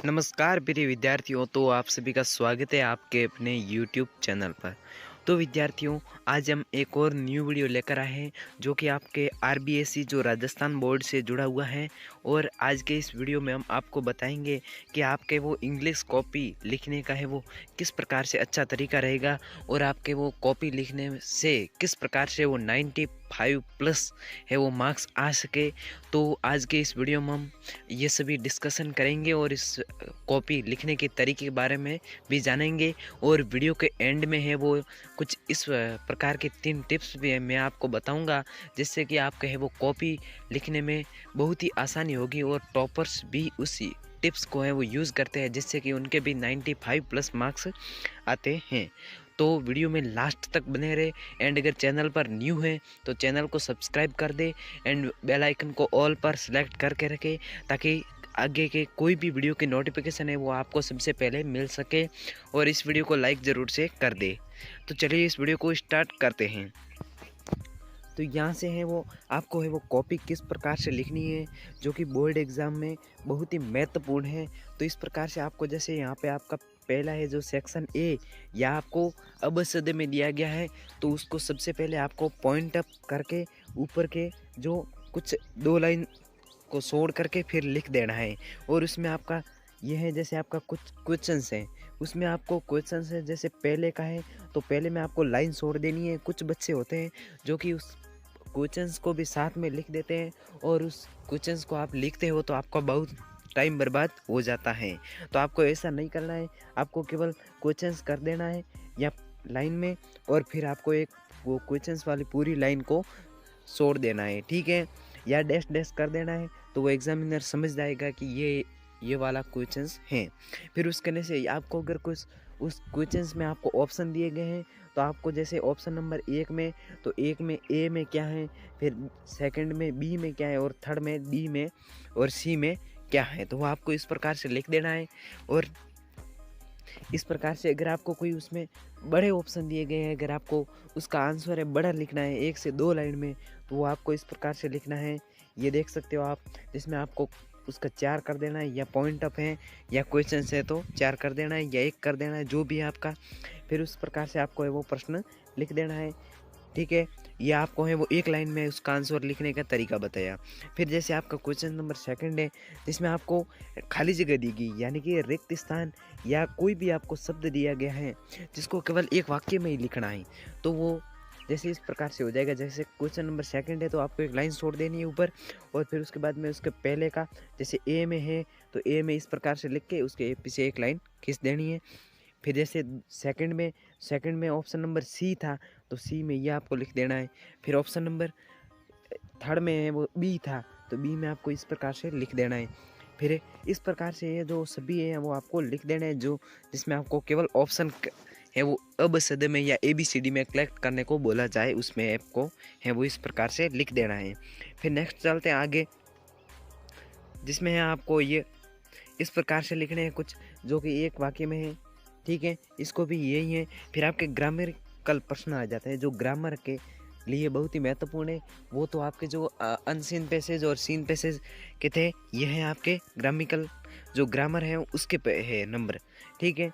नमस्कार प्रिय विद्यार्थियों। तो आप सभी का स्वागत है आपके अपने YouTube चैनल पर। तो विद्यार्थियों, आज हम एक और न्यू वीडियो लेकर आए हैं जो कि आपके RBSE जो राजस्थान बोर्ड से जुड़ा हुआ है। और आज के इस वीडियो में हम आपको बताएंगे कि आपके वो इंग्लिश कॉपी लिखने का है वो किस प्रकार से अच्छा तरीका रहेगा और आपके वो कॉपी लिखने से किस प्रकार से वो 95 प्लस है वो मार्क्स आ सके। तो आज के इस वीडियो में हम ये सभी डिस्कशन करेंगे और इस कॉपी लिखने के तरीके के बारे में भी जानेंगे। और वीडियो के एंड में है वो कुछ इस प्रकार के 3 टिप्स भी मैं आपको बताऊंगा, जिससे कि आपके है वो कॉपी लिखने में बहुत ही आसानी होगी और टॉपर्स भी उसी टिप्स को है वो यूज़ करते हैं, जिससे कि उनके भी 95 प्लस मार्क्स आते हैं। तो वीडियो में लास्ट तक बने रहे। एंड अगर चैनल पर न्यू है तो चैनल को सब्सक्राइब कर दे एंड बेल आइकन को ऑल पर सेलेक्ट करके रखे, ताकि आगे के कोई भी वीडियो की नोटिफिकेशन है वो आपको सबसे पहले मिल सके। और इस वीडियो को लाइक ज़रूर से कर दे। तो चलिए इस वीडियो को स्टार्ट करते हैं। तो यहाँ से है वो आपको है वो कॉपी किस प्रकार से लिखनी है, जो कि बोर्ड एग्ज़ाम में बहुत ही महत्वपूर्ण है। तो इस प्रकार से आपको जैसे यहाँ पे आपका पहला है जो सेक्शन ए या आपको अबसद में दिया गया है, तो उसको सबसे पहले आपको पॉइंट अप करके ऊपर के जो कुछ 2 लाइन को छोड़ करके फिर लिख देना है। और उसमें आपका ये है जैसे आपका कुछ क्वेश्चंस हैं, उसमें आपको क्वेश्चंस है जैसे पहले का है तो पहले में आपको लाइन छोड़ देनी है। कुछ बच्चे होते हैं जो कि उस क्वेश्चंस को भी साथ में लिख देते हैं और उस क्वेश्चंस को आप लिखते हो तो आपका बहुत टाइम बर्बाद हो जाता है। तो आपको ऐसा नहीं करना है, आपको केवल क्वेश्चंस कर देना है या लाइन में, और फिर आपको एक वो क्वेश्चंस वाली पूरी लाइन को छोड़ देना है, ठीक है, या डैश डैश कर देना है। तो वो एग्जामिनर समझ जाएगा कि ये वाला क्वेश्चंस हैं। फिर उस करने से आपको अगर कुछ उस क्वेश्चंस में आपको ऑप्शन दिए गए हैं तो आपको जैसे ऑप्शन नंबर 1 में, तो 1 में ए में क्या है, फिर सेकंड में बी में क्या है, और थर्ड में डी में, और सी में क्या है, तो वो आपको इस प्रकार से लिख देना है। और इस प्रकार से अगर आपको कोई उसमें बड़े ऑप्शन दिए गए हैं, अगर आपको उसका आंसर है बड़ा लिखना है 1 से 2 लाइन में, तो वो आपको इस प्रकार से लिखना है। ये देख सकते हो आप, जिसमें आपको उसका 4 कर देना है, या पॉइंट अप है या क्वेश्चन है तो 4 कर देना है या 1 कर देना है, जो भी है आपका। फिर उस प्रकार से आपको है वो प्रश्न लिख देना है, ठीक है। ये आपको है वो 1 लाइन में उसका आंसर लिखने का तरीका बताया। फिर जैसे आपका क्वेश्चन नंबर 2 है, जिसमें आपको खाली जगह दी गई, यानी कि रिक्त स्थान या कोई भी आपको शब्द दिया गया है जिसको केवल एक वाक्य में ही लिखना है, तो वो जैसे इस प्रकार से हो जाएगा। जैसे क्वेश्चन नंबर 2 है तो आपको एक लाइन छोड़ देनी है ऊपर, और फिर उसके बाद में उसके पहले का जैसे ए में है तो ए में इस प्रकार से लिख के उसके पीछे एक लाइन खींच देनी है। फिर जैसे सेकंड में ऑप्शन नंबर सी था तो सी में ये आपको लिख देना है। फिर ऑप्शन नंबर थर्ड में है वो बी था तो बी में आपको इस प्रकार से लिख देना है। फिर इस प्रकार से ये जो सभी है वो आपको लिख देना है, जो जिसमें आपको केवल ऑप्शन है वो अबसद में या ABCD में कलेक्ट करने को बोला जाए, उसमें आपको है वो इस प्रकार से लिख देना है। फिर नेक्स्ट चलते हैं आगे, जिसमें है आपको ये इस प्रकार से लिखने हैं कुछ जो कि एक वाक्य में है, ठीक है, इसको भी यही है। फिर आपके ग्रामेटिकल प्रश्न आ जाते हैं जो ग्रामर के लिए बहुत ही महत्वपूर्ण है। वो तो आपके जो अनसीन पैसेज और सीन पैसेज के थे, ये हैं आपके ग्रामिकल जो ग्रामर है उसके पे है नंबर, ठीक है।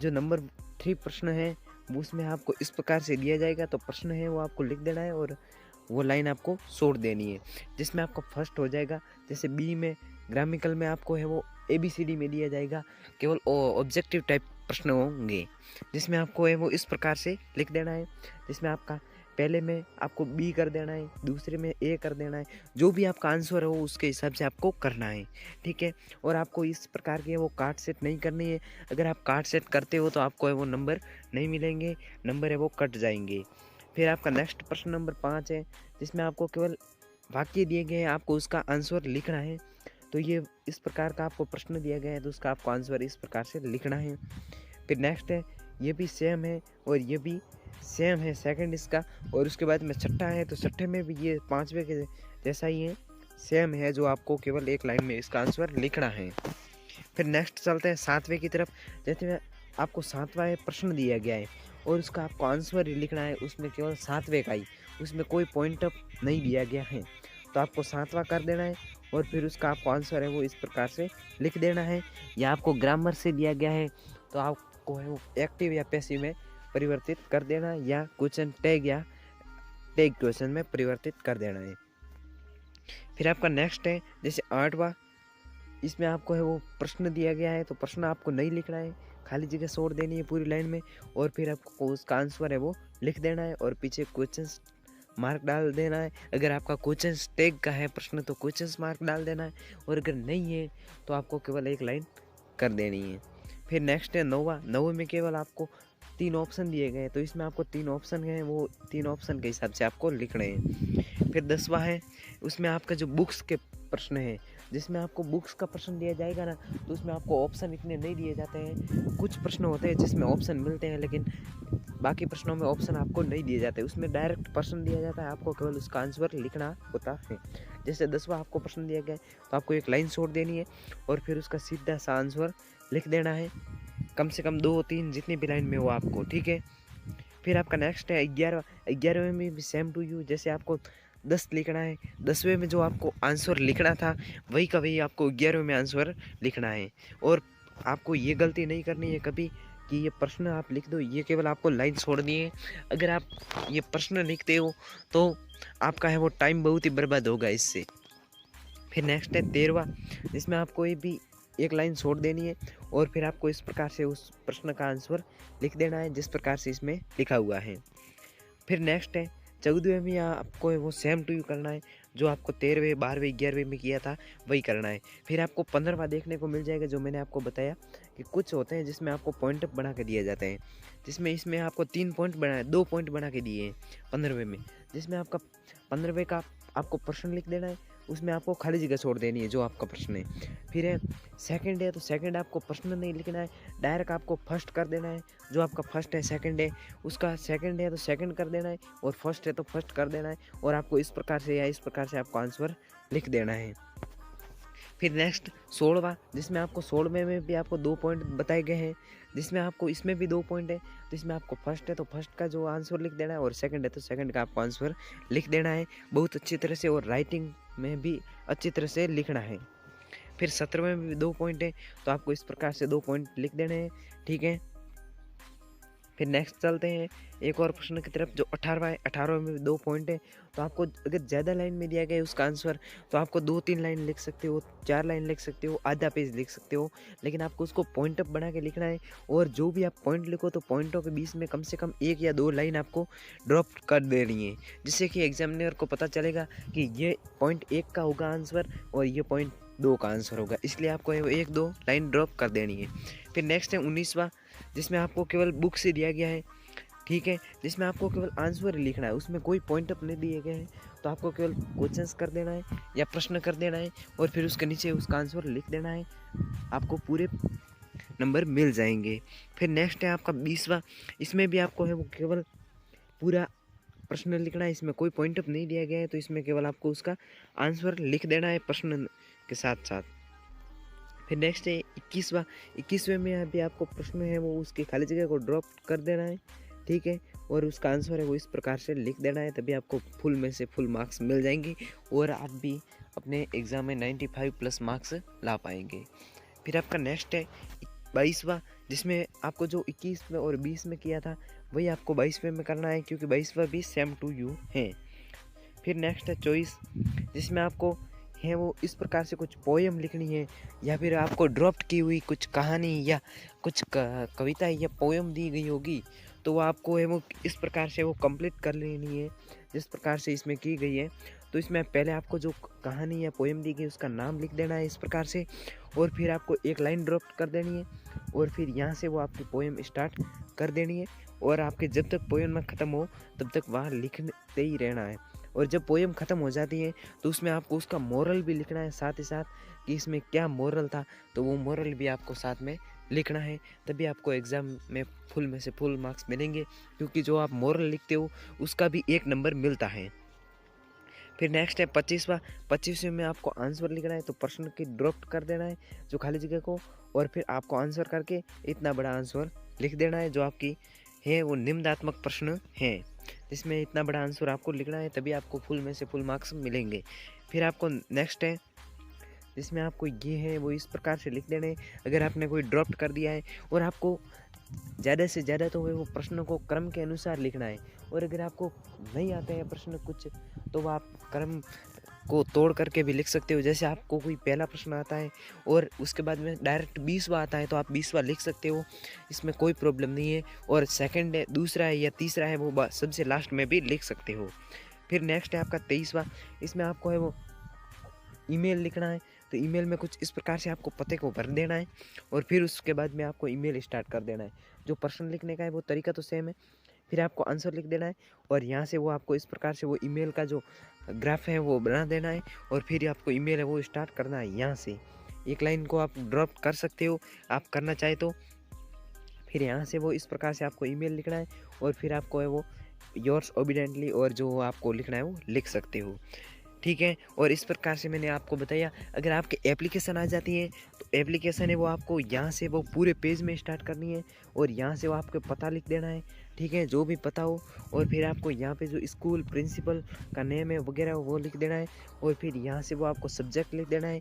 जो नंबर 3 प्रश्न है वो उसमें आपको इस प्रकार से दिया जाएगा, तो प्रश्न है वो आपको लिख देना है और वो लाइन आपको छोड़ देनी है, जिसमें आपका फर्स्ट हो जाएगा। जैसे बी में ग्रामिकल में आपको है वो ABCD में दिया जाएगा, केवल ऑब्जेक्टिव टाइप प्रश्न होंगे, जिसमें आपको है वो इस प्रकार से लिख देना है, जिसमें आपका पहले में आपको बी कर देना है, दूसरे में ए कर देना है, जो भी आपका आंसर हो उसके हिसाब से आपको करना है, ठीक है। और आपको इस प्रकार के वो कार्ड सेट नहीं करनी है। अगर आप कार्ड सेट करते हो तो आपको है वो नंबर नहीं मिलेंगे, नंबर है वो कट जाएंगे। फिर आपका नेक्स्ट प्रश्न नंबर 5 है, जिसमें आपको केवल वाक्य दिए गए हैं, आपको उसका आंसर लिखना है। तो ये इस प्रकार का आपको प्रश्न दिया गया है तो उसका आपको आंसर इस प्रकार से लिखना है। फिर नेक्स्ट है, ये भी सेम है और ये भी सेम है सेकंड इसका, और उसके बाद में छठा है तो छठे में भी ये 5वें के जैसा ही है, सेम है, जो आपको केवल एक लाइन में इसका आंसर लिखना है। फिर नेक्स्ट चलते हैं 7वें की तरफ। जैसे आपको 7वां प्रश्न दिया गया है और उसका आपको आंसर ही लिखना है, उसमें केवल 7वें का ही, उसमें कोई पॉइंट अप नहीं दिया गया है, तो आपको 7वां कर देना है और फिर उसका आपको आंसर है वो इस प्रकार से लिख देना है। या आपको ग्रामर से दिया गया है तो आपको है वो एक्टिव या पैसिव में परिवर्तित कर देना है, या क्वेश्चन टैग या टैग क्वेश्चन में परिवर्तित कर देना है। फिर आपका नेक्स्ट है जैसे 8वां, इसमें आपको है वो प्रश्न दिया गया है तो प्रश्न आपको नहीं लिखना है, खाली जगह छोड़ देनी है पूरी लाइन में, और फिर आपको उसका आंसर है वो लिख देना है और पीछे क्वेश्चन मार्क डाल देना है। अगर आपका क्वेश्चन टैग का है प्रश्न तो क्वेश्चन मार्क डाल देना है, और अगर नहीं है तो आपको केवल एक लाइन कर देनी है। फिर नेक्स्ट है 9वां में केवल आपको 3 ऑप्शन दिए गए, तो इसमें आपको 3 ऑप्शन हैं, वो 3 ऑप्शन के हिसाब से आपको लिखने हैं। फिर 10वां है, उसमें आपका जो बुक्स के प्रश्न है, जिसमें आपको बुक्स का प्रश्न दिया जाएगा ना तो उसमें आपको ऑप्शन इतने नहीं दिए जाते हैं। कुछ प्रश्न होते हैं जिसमें ऑप्शन मिलते हैं, लेकिन बाकी प्रश्नों में ऑप्शन आपको नहीं दिए जाते, उसमें डायरेक्ट प्रश्न दिया जाता है, आपको केवल उसका आंसर लिखना होता है। जैसे 10वां आपको प्रश्न दिया गया है तो आपको एक लाइन छोड़ देनी है और फिर उसका सीधा सा आंसर लिख देना है, कम से कम 2-3 जितनी भी लाइन में हो आपको, ठीक है। फिर आपका नेक्स्ट है 11वें में भी सेम टू यू, जैसे आपको 10 लिखना है, 10वें में जो आपको आंसर लिखना था वही का वही आपको 11वें में आंसर लिखना है। और आपको ये गलती नहीं करनी है कभी कि ये प्रश्न आप लिख दो, ये केवल आपको लाइन छोड़नी है। अगर आप ये प्रश्न लिखते हो तो आपका है वो टाइम बहुत ही बर्बाद होगा इससे। फिर नेक्स्ट है 13वां, जिसमें आपको ये भी एक लाइन छोड़ देनी है और फिर आपको इस प्रकार से उस प्रश्न का आंसर लिख देना है जिस प्रकार से इसमें लिखा हुआ है। फिर नेक्स्ट है 14वें में आपको वो सेम टू यू करना है, जो आपको 13वें 12वें 11वें में किया था वही करना है। फिर आपको 15वां देखने को मिल जाएगा, जो मैंने आपको बताया कि कुछ होते हैं जिसमें आपको पॉइंट बना के दिए जाते हैं, जिसमें इसमें आपको 3 पॉइंट बना 2 पॉइंट बना के दिए हैं 15वें में, जिसमें आपका 15वें का आपको प्रश्न लिख देना है, उसमें आपको खाली जगह छोड़ देनी है जो आपका प्रश्न है। फिर है सेकंड है, तो सेकंड आपको प्रश्न नहीं लिखना है, डायरेक्ट आपको फर्स्ट कर देना है, जो आपका फर्स्ट है सेकंड है उसका सेकंड है तो सेकंड कर देना है, और फर्स्ट है तो फर्स्ट कर देना है, और आपको इस प्रकार से या इस प्रकार से आपको आंसर लिख देना है। फिर नेक्स्ट 16वां, जिसमें आपको 16वें में भी आपको 2 पॉइंट बताए गए हैं, जिसमें आपको इसमें भी 2 पॉइंट है, तो इसमें आपको फर्स्ट है तो फर्स्ट का जो आंसर लिख देना है, और सेकंड है तो सेकंड का आपको आंसर लिख देना है बहुत अच्छी तरह से, और राइटिंग में भी अच्छी तरह से लिखना है। फिर 17वें में भी 2 पॉइंट है, तो आपको इस प्रकार से 2 पॉइंट लिख देने हैं, ठीक है। फिर नेक्स्ट चलते हैं एक और प्रश्न की तरफ, जो 18वां है। 18वें में भी 2 पॉइंट है, तो आपको अगर ज़्यादा लाइन में दिया गया है उसका आंसर तो आपको 2-3 लाइन लिख सकते हो, 4 लाइन लिख सकते हो, आधा पेज लिख सकते हो, लेकिन आपको उसको पॉइंट अप बना के लिखना है। और जो भी आप पॉइंट लिखो तो पॉइंटों के बीच में कम से कम 1 या 2 लाइन आपको ड्रॉप कर देनी है, जिससे कि एग्जामिनर को पता चलेगा कि ये पॉइंट 1 का होगा आंसर और ये पॉइंट 2 का आंसर होगा, इसलिए आपको 1-2 लाइन ड्रॉप कर देनी है। फिर नेक्स्ट है 19वां, जिसमें आपको केवल बुक से दिया गया है, ठीक है, जिसमें आपको केवल आंसर लिखना है, उसमें कोई पॉइंट अप नहीं दिए गए हैं, तो आपको केवल क्वेश्चंस कर देना है या प्रश्न कर देना है, और फिर उसके नीचे उसका आंसर लिख देना है, आपको पूरे नंबर मिल जाएंगे। फिर नेक्स्ट है आपका 20वां, इसमें भी आपको है वो केवल पूरा प्रश्न लिखना है, इसमें कोई पॉइंट अप नहीं दिया गया है, तो इसमें केवल आपको उसका आंसर लिख देना है प्रश्न के साथ साथ। फिर नेक्स्ट है 21वें में यहाँ पे आपको प्रश्न है वो उसकी खाली जगह को ड्रॉप कर देना है, ठीक है, और उसका आंसर है वो इस प्रकार से लिख देना है, तभी आपको फुल में से फुल मार्क्स मिल जाएंगे और आप भी अपने एग्ज़ाम में 95+ मार्क्स ला पाएंगे। फिर आपका नेक्स्ट है 22वां, जिसमें आपको जो 21 में और 20 में किया था वही आपको 22वें में करना है, क्योंकि 22वां भी सेम टू यू है। फिर नेक्स्ट है 24, जिसमें आपको है वो इस प्रकार से कुछ पोएम लिखनी है, या फिर आपको ड्रॉप्ड की हुई कुछ कहानी या कुछ कविता या पोएम दी गई होगी, तो वो आपको है वो इस प्रकार से वो कंप्लीट कर लेनी है जिस प्रकार से इसमें की गई है। तो इसमें पहले आपको जो कहानी या पोएम दी गई उसका नाम लिख देना है इस प्रकार से, और फिर आपको एक लाइन ड्रॉप कर देनी है, और फिर यहाँ से वो आपकी पोएम स्टार्ट कर देनी है, और आपके जब तक पोएम ना ख़त्म हो तब तक वहाँ लिखते ही रहना है। और जब पोएम ख़त्म हो जाती है तो उसमें आपको उसका मोरल भी लिखना है साथ ही साथ, कि इसमें क्या मोरल था, तो वो मोरल भी आपको साथ में लिखना है, तभी आपको एग्ज़ाम में फुल में से फुल मार्क्स मिलेंगे, क्योंकि जो आप मोरल लिखते हो उसका भी 1 नंबर मिलता है। फिर नेक्स्ट है 25वें में आपको आंसर लिखना है, तो प्रश्न की ड्रॉप कर देना है जो खाली जगह को, और फिर आपको आंसर करके इतना बड़ा आंसर लिख देना है जो आपकी है वो निम्नात्मक प्रश्न है, जिसमें इतना बड़ा आंसर आपको लिखना है, तभी आपको फुल में से फुल मार्क्स मिलेंगे। फिर आपको नेक्स्ट है जिसमें आपको ये है वो इस प्रकार से लिख देने। अगर आपने कोई ड्रॉप कर दिया है और आपको ज़्यादा से ज़्यादा तो वो प्रश्न को क्रम के अनुसार लिखना है, और अगर आपको नहीं आता है प्रश्न कुछ तो वो आप क्रम को तोड़ करके भी लिख सकते हो। जैसे आपको कोई पहला प्रश्न आता है और उसके बाद में डायरेक्ट 20वां आता है तो आप 20वां लिख सकते हो, इसमें कोई प्रॉब्लम नहीं है। और सेकंड है, दूसरा है या तीसरा है वो सबसे लास्ट में भी लिख सकते हो। फिर नेक्स्ट है आपका 23वां, इसमें आपको है वो ईमेल लिखना है। तो ईमेल में कुछ इस प्रकार से आपको पते को भर देना है और फिर उसके बाद में आपको ईमेल स्टार्ट कर देना है। जो प्रश्न लिखने का है वो तरीका तो सेम है, फिर आपको आंसर लिख देना है और यहाँ से वो आपको इस प्रकार से वो ईमेल का जो ग्राफ है वो बना देना है और फिर आपको ईमेल है वो स्टार्ट करना है। यहाँ से एक लाइन को आप ड्रॉप कर सकते हो आप करना चाहे तो। फिर यहाँ से वो इस प्रकार से आपको ईमेल लिखना है और फिर आपको है वो योर्स ओबीडेंटली और जो आपको लिखना है वो लिख सकते हो, ठीक है। और इस प्रकार से मैंने आपको बताया। अगर आपके एप्लीकेशन आ जाती है तो एप्लीकेशन है वो आपको यहाँ से वो पूरे पेज में स्टार्ट करनी है और यहाँ से वो आपको पता लिख देना है, ठीक है, जो भी पता हो। और फिर आपको यहाँ पे जो स्कूल प्रिंसिपल का नेम है वगैरह वो लिख देना है और फिर यहाँ से वो आपको सब्जेक्ट लिख देना है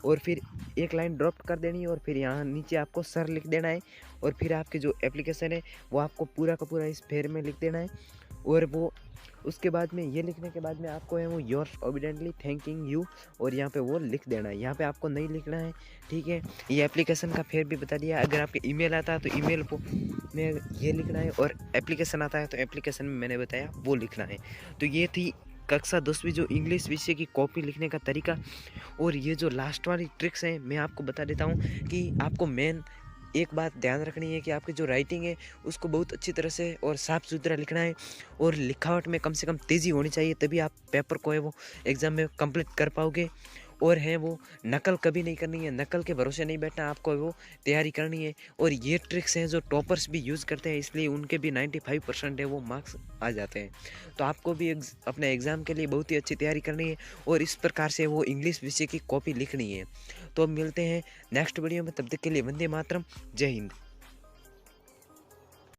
और फिर एक लाइन ड्रॉप कर देनी है और फिर यहाँ नीचे आपको सर लिख देना है और फिर आपके जो एप्लीकेशन है वो आपको पूरा का पूरा इस फेयर में लिख देना है। और वो उसके बाद में ये लिखने के बाद में आपको है वो योर्स ओबीडेंटली थैंकिंग यू और यहाँ पे वो लिख देना है, यहाँ पे आपको नहीं लिखना है, ठीक है। ये एप्लीकेशन का फिर भी बता दिया। अगर आपके ईमेल आता है तो ईमेल को में ये लिखना है और एप्लीकेशन आता है तो एप्लीकेशन में मैंने बताया वो लिखना है। तो ये थी कक्षा 10वीं जो इंग्लिश विषय की कॉपी लिखने का तरीका। और ये जो लास्ट वाली ट्रिक्स हैं मैं आपको बता देता हूँ कि आपको मेन एक बात ध्यान रखनी है कि आपकी जो राइटिंग है उसको बहुत अच्छी तरह से और साफ़ सुथरा लिखना है और लिखावट में कम से कम तेज़ी होनी चाहिए, तभी आप पेपर को है वो एग्ज़ाम में कंप्लीट कर पाओगे। और है वो नकल कभी नहीं करनी है, नकल के भरोसे नहीं बैठना, आपको वो तैयारी करनी है। और ये ट्रिक्स हैं जो टॉपर्स भी यूज़ करते हैं, इसलिए उनके भी 95% है वो मार्क्स आ जाते हैं। तो आपको भी अपने एग्ज़ाम के लिए बहुत ही अच्छी तैयारी करनी है और इस प्रकार से वो इंग्लिश विषय की कॉपी लिखनी है। तो अब मिलते हैं नेक्स्ट वीडियो में, तब तक के लिए वंदे मातरम, जय हिंद।